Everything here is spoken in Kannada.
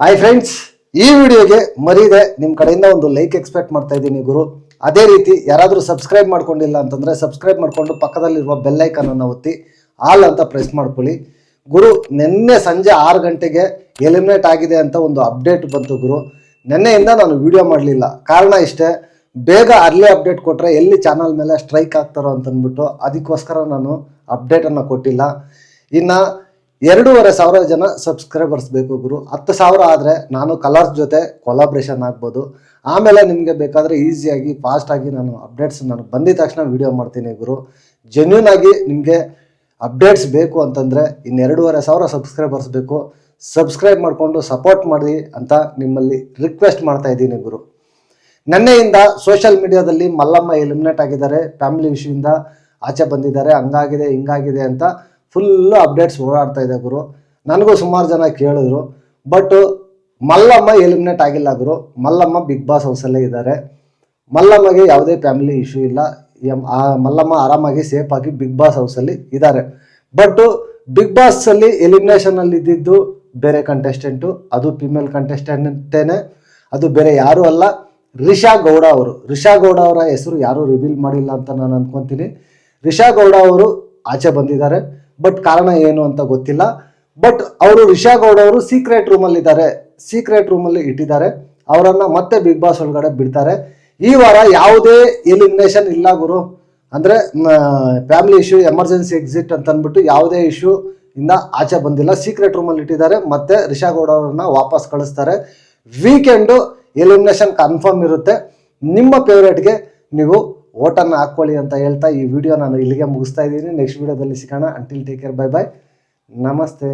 ಹಾಯ್ ಫ್ರೆಂಡ್ಸ್, ಈ ವಿಡಿಯೋಗೆ ಮರೀದೆ ನಿಮ್ಮ ಕಡೆಯಿಂದ ಒಂದು ಲೈಕ್ ಎಕ್ಸ್ಪೆಕ್ಟ್ ಮಾಡ್ತಾ ಇದ್ದೀನಿ ಗುರು. ಅದೇ ರೀತಿ ಯಾರಾದರೂ ಸಬ್ಸ್ಕ್ರೈಬ್ ಮಾಡ್ಕೊಂಡಿಲ್ಲ ಅಂತಂದರೆ ಸಬ್ಸ್ಕ್ರೈಬ್ ಮಾಡಿಕೊಂಡು ಪಕ್ಕದಲ್ಲಿರುವ ಬೆಲ್ ಐಕನ್ ಅನ್ನು ಒತ್ತಿ ಆಲ್ ಅಂತ ಪ್ರೆಸ್ ಮಾಡ್ಕೊಳ್ಳಿ ಗುರು. ನಿನ್ನೆ ಸಂಜೆ 6 ಗಂಟೆಗೆ ಎಲಿಮಿನೇಟ್ ಆಗಿದೆ ಅಂತ ಒಂದು ಅಪ್ಡೇಟ್ ಬಂತು ಗುರು. ನಿನ್ನೆಯಿಂದ ನಾನು ವಿಡಿಯೋ ಮಾಡಲಿಲ್ಲ. ಕಾರಣ ಇಷ್ಟೇ, ಬೇಗ ಅರ್ಲಿ ಅಪ್ಡೇಟ್ ಕೊಟ್ಟರೆ ಎಲ್ಲಿ ಚಾನಲ್ ಮೇಲೆ ಸ್ಟ್ರೈಕ್ ಆಗ್ತಾರೋ ಅಂತಂದ್ಬಿಟ್ಟು ಅದಕ್ಕೋಸ್ಕರ ನಾನು ಅಪ್ಡೇಟನ್ನು ಕೊಟ್ಟಿಲ್ಲ. ಇನ್ನು 2,500 ಜನ ಸಬ್ಸ್ಕ್ರೈಬರ್ಸ್ ಬೇಕು ಗುರು. 10,000 ಆದರೆ ನಾನು ಕಲರ್ಸ್ ಜೊತೆ ಕೊಲಾಬ್ರೇಷನ್ ಆಗ್ಬೋದು. ಆಮೇಲೆ ನಿಮಗೆ ಬೇಕಾದರೆ ಈಸಿಯಾಗಿ ಫಾಸ್ಟಾಗಿ ನಾನು ಅಪ್ಡೇಟ್ಸ್ ನನಗೆ ಬಂದಿದ ತಕ್ಷಣ ವಿಡಿಯೋ ಮಾಡ್ತೀನಿ ಗುರು. ಜೆನ್ಯೂನ್ ಆಗಿ ನಿಮಗೆ ಅಪ್ಡೇಟ್ಸ್ ಬೇಕು ಅಂತಂದರೆ ಇನ್ನು 2,500 ಸಬ್ಸ್ಕ್ರೈಬರ್ಸ್ ಬೇಕು. ಸಬ್ಸ್ಕ್ರೈಬ್ ಮಾಡಿಕೊಂಡು ಸಪೋರ್ಟ್ ಮಾಡಿ ಅಂತ ನಿಮ್ಮಲ್ಲಿ ರಿಕ್ವೆಸ್ಟ್ ಮಾಡ್ತಾ ಇದ್ದೀನಿ ಗುರು. ನಿನ್ನೆಯಿಂದ ಸೋಷಿಯಲ್ ಮೀಡಿಯಾದಲ್ಲಿ ಮಲ್ಲಮ್ಮ ಎಲಿಮಿನೇಟ್ ಆಗಿದ್ದಾರೆ, ಫ್ಯಾಮಿಲಿ ಇಶ್ಯೂಯಿಂದ ಆಚೆ ಬಂದಿದ್ದಾರೆ, ಹಂಗಾಗಿದೆ ಹಿಂಗಾಗಿದೆ ಅಂತ ಫುಲ್ಲು ಅಪ್ಡೇಟ್ಸ್ ಓಡಾಡ್ತಾ ಇದೆ ಗುರು. ನನಗೂ ಸುಮಾರು ಜನ ಕೇಳಿದ್ರು. ಬಟ್ ಮಲ್ಲಮ್ಮ ಎಲಿಮಿನೇಟ್ ಆಗಿಲ್ಲ ಗುರು. ಮಲ್ಲಮ್ಮ ಬಿಗ್ ಬಾಸ್ ಹೌಸಲ್ಲೇ ಇದ್ದಾರೆ. ಮಲ್ಲಮ್ಮಗೆ ಯಾವುದೇ ಫ್ಯಾಮಿಲಿ ಇಶ್ಯೂ ಇಲ್ಲ. ಮಲ್ಲಮ್ಮ ಆರಾಮಾಗಿ ಸೇಫ್ ಆಗಿ ಬಿಗ್ ಬಾಸ್ ಹೌಸಲ್ಲಿ ಇದ್ದಾರೆ. ಬಟ್ ಬಿಗ್ ಬಾಸಲ್ಲಿ ಎಲಿಮಿನೇಷನಲ್ಲಿ ಇದ್ದಿದ್ದು ಬೇರೆ ಕಂಟೆಸ್ಟೆಂಟು, ಅದು ಫಿಮೇಲ್ ಕಂಟೆಸ್ಟೆಂಟೇನೆ, ಅದು ಬೇರೆ ಯಾರೂ ಅಲ್ಲ, ರಿಷಾ ಗೌಡ ಅವರು. ರಿಷಾ ಗೌಡ ಅವರ ಹೆಸರು ಯಾರೂ ರಿವೀಲ್ ಮಾಡಿಲ್ಲ ಅಂತ ನಾನು ಅಂದ್ಕೊತೀನಿ. ರಿಷಾ ಗೌಡ ಅವರು ಆಚೆ ಬಂದಿದ್ದಾರೆ. ಬಟ್ ಕಾರಣ ಏನು ಅಂತ ಗೊತ್ತಿಲ್ಲ. ಬಟ್ ಅವರು ರಿಷಾ ಗೌಡ ಅವರು ಸೀಕ್ರೆಟ್ ರೂಮಲ್ಲಿ ಇದ್ದಾರೆ, ಸೀಕ್ರೆಟ್ ರೂಮಲ್ಲಿ ಇಟ್ಟಿದ್ದಾರೆ. ಅವರನ್ನು ಮತ್ತೆ ಬಿಗ್ ಬಾಸ್ ಒಳಗಡೆ ಬಿಡ್ತಾರೆ. ಈ ವಾರ ಯಾವುದೇ ಎಲಿಮಿನೇಷನ್ ಇಲ್ಲ ಗುರು. ಅಂದರೆ ಫ್ಯಾಮಿಲಿ ಇಶ್ಯೂ, ಎಮರ್ಜೆನ್ಸಿ ಎಕ್ಸಿಟ್ ಅಂತ ಅಂದ್ಬಿಟ್ಟು ಯಾವುದೇ ಇಶ್ಯೂ ಇಂದ ಆಚೆ ಬಂದಿಲ್ಲ. ಸೀಕ್ರೆಟ್ ರೂಮಲ್ಲಿ ಇಟ್ಟಿದ್ದಾರೆ. ಮತ್ತೆ ರಿಷಾ ಗೌಡ ಅವ್ರನ್ನ ವಾಪಸ್ ಕಳಿಸ್ತಾರೆ. ವೀಕೆಂಡು ಎಲಿಮಿನೇಷನ್ ಕನ್ಫರ್ಮ್ ಇರುತ್ತೆ. ನಿಮ್ಮ ಫೇವ್ರೇಟ್ಗೆ ನೀವು ಓಟನ್ನು ಹಾಕ್ಕೊಳ್ಳಿ ಅಂತ ಹೇಳ್ತಾ ಈ ವಿಡಿಯೋ ನಾನು ಇಲ್ಲಿಗೆ ಮುಗಿಸ್ತಾ ಇದ್ದೀನಿ. ನೆಕ್ಸ್ಟ್ ವಿಡಿಯೋದಲ್ಲಿ ಸಿಗೋಣ. Until take care, bye bye, ನಮಸ್ತೆ.